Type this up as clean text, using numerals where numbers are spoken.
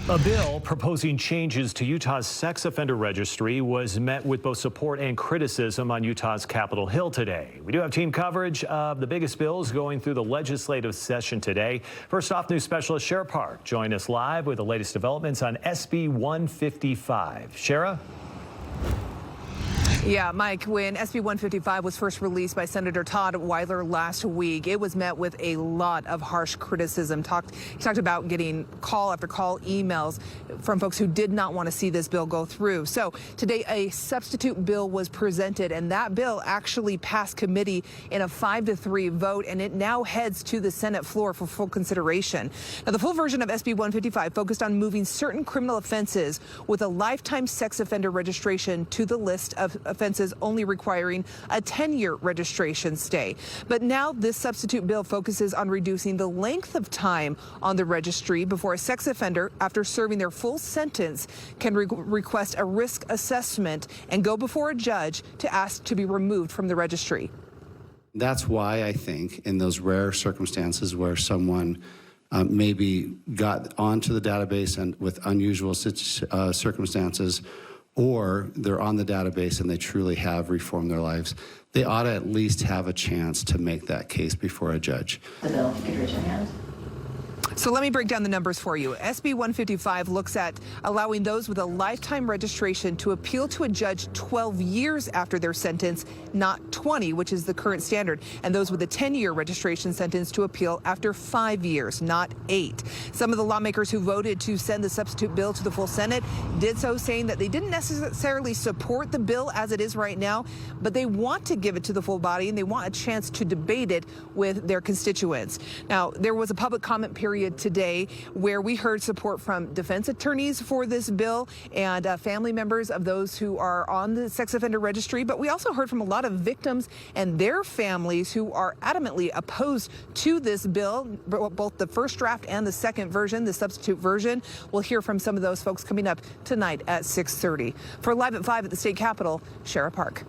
A bill proposing changes to Utah's sex offender registry was met with both support and criticism on Utah's Capitol Hill today. We do have team coverage of the biggest bills going through the legislative session today. First off, news specialist Shara Park joined us live with the latest developments on SB 155. Shara? Yeah, Mike, when SB 155 was first released by Senator Todd Weiler last week, it was met with a lot of harsh criticism. He talked about getting call after call emails from folks who did not want to see this bill go through. So today a substitute bill was presented, and that bill actually passed committee in a 5-3 vote, and it now heads to the Senate floor for full consideration. Now, the full version of SB 155 focused on moving certain criminal offenses with a lifetime sex offender registration to the list of offenses only requiring a 10-year registration stay. But now this substitute bill focuses on reducing the length of time on the registry before a sex offender, after serving their full sentence, can request a risk assessment and go before a judge to ask to be removed from the registry. That's why I think in those rare circumstances where someone maybe got onto the database and with unusual circumstances, or they're on the database and they truly have reformed their lives, they ought to at least have a chance to make that case before a judge. The bill, if you could raise your hand. So let me break down the numbers for you. SB 155 looks at allowing those with a lifetime registration to appeal to a judge 12 years after their sentence, not 20, which is the current standard, and those with a 10-year registration sentence to appeal after 5 years, not 8. Some of the lawmakers who voted to send the substitute bill to the full Senate did so saying that they didn't necessarily support the bill as it is right now, but they want to give it to the full body and they want a chance to debate it with their constituents. Now, there was a public comment period today where we heard support from defense attorneys for this bill and family members of those who are on the sex offender registry. But we also heard from a lot of victims and their families who are adamantly opposed to this bill, both the first draft and the second version, the substitute version. We'll hear from some of those folks coming up tonight at 6:30. For Live at 5 at the State Capitol, Shara Park.